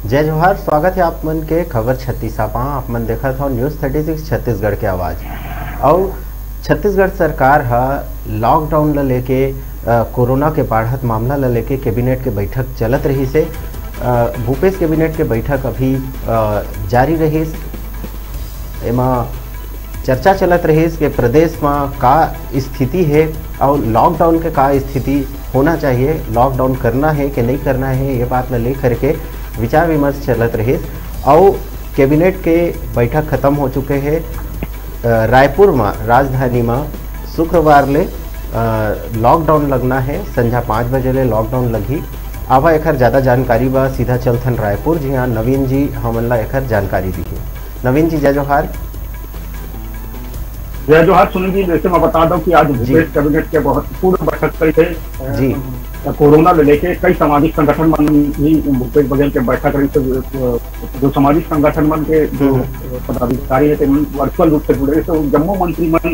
जय जोहार। स्वागत है आप मन के खबर 36 आप मन देखा था न्यूज़ 36 छत्तीसगढ़ के आवाज़। और छत्तीसगढ़ सरकार हा लॉकडाउन ला लेके कोरोना के बढ़त मामला ला लेके कैबिनेट के बैठक चलत रही से। भूपेश कैबिनेट के बैठक अभी जारी रही। एमा चर्चा चलत रही कि प्रदेश में का स्थिति है और लॉकडाउन के का स्थिति होना चाहिए, लॉकडाउन करना है कि नहीं करना है, ये बात ला ले करके विचार विमर्श चलत रहे। और कैबिनेट के बैठक खत्म हो चुके हैं। रायपुर में राजधानी में शुक्रवार ले लॉकडाउन लगना है। संझा 5 बजे ले लॉकडाउन लगी। अब एकर ज़्यादा जानकारी बा सीधा चलथन रायपुर, जी हाँ नवीन जी हमन ला एकर जानकारी दी है। नवीन जी जय जोहार। जय जोहार सुनील जी। जैसे मैं बता दूं कि आज भूपेश कैबिनेट के बहुत पूर्ण बैठक कई थे जी। कोरोना को लेके कई सामाजिक संगठन मन भी भूपेश बघेल के बैठक रही। जो सामाजिक संगठन मन के जो पदाधिकारी है वर्चुअल रूप से जुड़े तो जम्मू मंत्री मन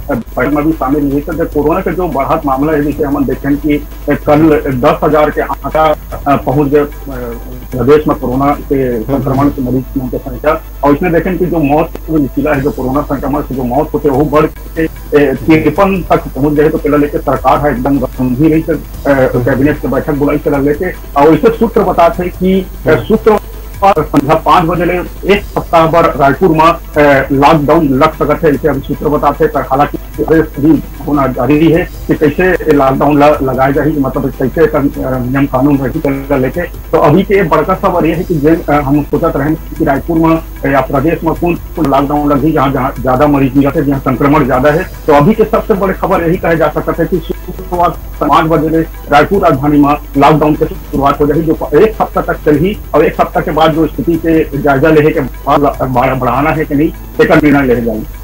बैठक में भी शामिल हुए। तो कोरोना के जो बढ़त मामला है जिसे हम देखें कि कल 10,000 के आंकड़ा पहुंच गए प्रदेश में कोरोना के संक्रमण के मरीज की संख्या। और इसमें देखें कि जो मौत निकला है, जो कोरोना संक्रमण से जो मौत होते वो बढ़ के 53 तक पहुंच गए। तो पहले लेके सरकार है एकदम गंभीर ही कैबिनेट की बैठक बुलाई चला लेके। और इसे सूत्र बताते कि सूत्र संध्या 5 बजे ले एक सप्ताह भर रायपुर में लॉकडाउन लग सकते है। इसे अभी सूत्र बताते पर हालांकि भी होना जारी है कि कैसे लॉकडाउन लगाया जाए, मतलब कैसे नियम कानून रही लेके। तो अभी के बड़का खबर यह है कि हम सोचते रहे कि रायपुर में या प्रदेश में कौन लॉकडाउन लगी जहाँ ज्यादा मरीज मिला थे, जहाँ संक्रमण ज्यादा है। तो अभी के सबसे बड़ी खबर यही कहे जा सकता है कि शुक्रवार 5 बजे ले रायपुर राजधानी में लॉकडाउन की शुरुआत हो जाएगी, जो एक सप्ताह तक चलेगी। और एक सप्ताह के बाद जो स्थिति के जायजा ले के बढ़ाना है कि नहीं एक निर्णय ले जाएंगे।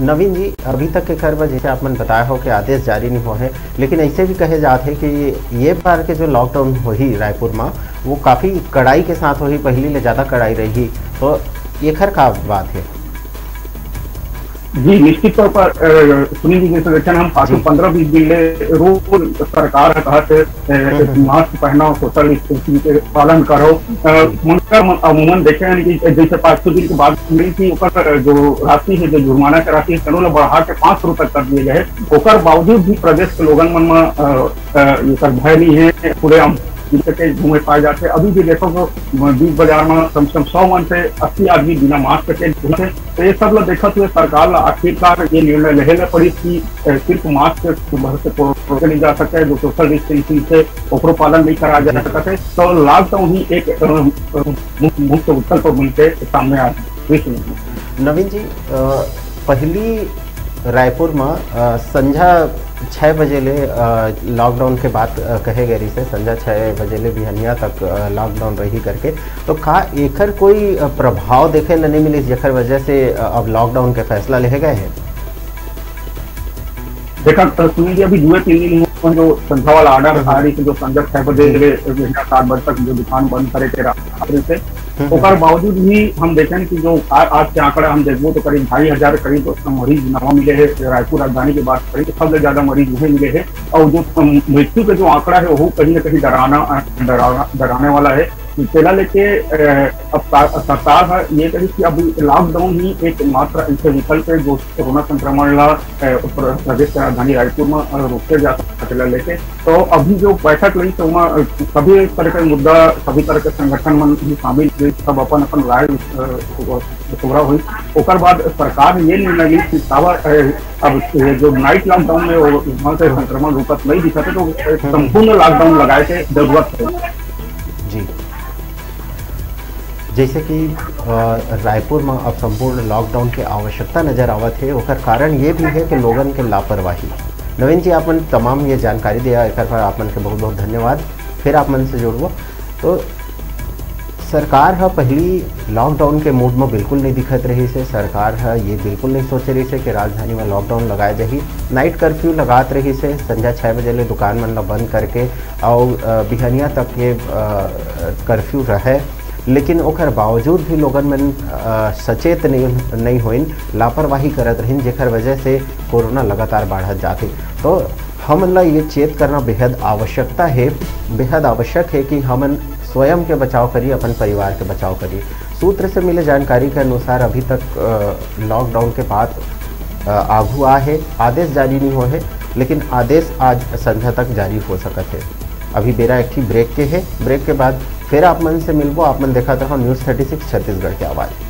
नवीन जी अभी तक के खबर जैसे आप मन बताया हो कि आदेश जारी नहीं हुआ है, लेकिन ऐसे भी कहे जाते हैं कि ये बार के जो लॉकडाउन हुई रायपुर में वो काफ़ी कड़ाई के साथ हुई, पहले ले ज़्यादा कड़ाई रही। तो ये खर का बात है? जी निश्चित तौर पर सुनील जी जैसे देखें हम 15-20 दिन रोज सरकार कहते मास्क पहनो, सोशल डिस्टेंसिंग के पालन करो। अमूमन देखे कि जैसे 500 दिन के बाद की जो राशि है, जो जुर्माना की राशि है कानून बढ़ा के 500 रुपए कर दिए गए। ओकर बावजूद भी प्रदेश के लोगन मन में भय नहीं है, पूरे के घूमे पाए जाते। अभी भी देखो तो बीच बाजार में कम से कम 100 मन से 80 आदमी बिना मास्क के घूमते। तो ये सब देखा हुए सरकार आखिरकार ये निर्णय लेने पड़ी कि सिर्फ मास्क से रोके नहीं जा सकते, जो सोशल डिस्टेंसिंग से ओकरो पालन नहीं करा जा सकते। तो लॉकडाउन ही एक मुख्य विकल्प मिलते सामने आए। नवीन जी पहली रायपुर में संझा 6 बजे ले लॉकडाउन के बाद कहे गए से संझा 6 बजे ले बिहनिया तक लॉकडाउन रही करके। तो का एकर कोई प्रभाव देखे न नहीं मिली जेकर वजह से अब लॉकडाउन के फैसला ले गए हैं? देखा सुनील जी अभी 2-3 दिन जो संख्या वाला ऑर्डर आ रही थी, जो संजय 6 बजे 7 बजे तक जो दुकान बंद करे थे रात्रि से। ओकर बावजूद भी हम देखें कि जो आज के आंकड़ा हम देखो तो करीब 2,500 करीब मरीज नवा मिले हैं। रायपुर राजधानी की बात करें तो सबसे ज्यादा मरीज वही मिले हैं। और जो मृत्यु का जो आंकड़ा है वो कहीं ना कहीं डराने वाला है। पहला लेके अब सरकार ये कही कि अब लॉकडाउन ही एक मात्र ऐसे विकल्प है जो कोरोना संक्रमण प्रदेश की राजधानी रायपुर में रोके जा सकते लेके। तो अभी जो बैठक रही तो सभी तरह के मुद्दा, सभी तरह के संगठन में भी शामिल हुए, सब अपन अपन राय पूरा हुई। ओकर बाद सरकार ने ये निर्णय ली कि अब जो नाइट लॉकडाउन में वहाँ से संक्रमण रुकत नहीं दिखते तो संपूर्ण लॉकडाउन लगाए के जरूरत है। जी जैसे कि रायपुर में अब संपूर्ण लॉकडाउन की आवश्यकता नजर आवत है, उसका कारण ये भी है कि लोगन के लापरवाही। नवीन जी आप मन तमाम ये जानकारी दिया, एक पर आप मन के बहुत बहुत धन्यवाद। फिर आप मन से जुड़बो। तो सरकार है पहली लॉकडाउन के मूड में बिल्कुल नहीं दिखत रही से। सरकार है ये बिल्कुल नहीं सोच रही से कि राजधानी में लॉकडाउन लगाए जाही। नाइट कर्फ्यू लगात रही से संध्या 6 बजे ले दुकान मन बंद करके और बिहनिया तक ये कर्फ्यू रहे। लेकिन ओकर बावजूद भी लोगन मन सचेत नहीं होइन, लापरवाही करत रहिन, जेकर वजह से कोरोना लगातार बढ़त जाते। तो हमन ला ये चेत करना बेहद आवश्यक है कि हमन स्वयं के बचाव करी, अपन परिवार के बचाव करी। सूत्र से मिले जानकारी के अनुसार अभी तक लॉकडाउन के बाद आगू आ है, आदेश जारी नहीं हो है, लेकिन आदेश आज संध्या तक जारी हो सकत है। अभी बेरा एक ब्रेक के है, ब्रेक के बाद फिर आप मन से मिलबो। आप मन देखा रहो न्यूज़ 36 छत्तीसगढ़ की आवाज़।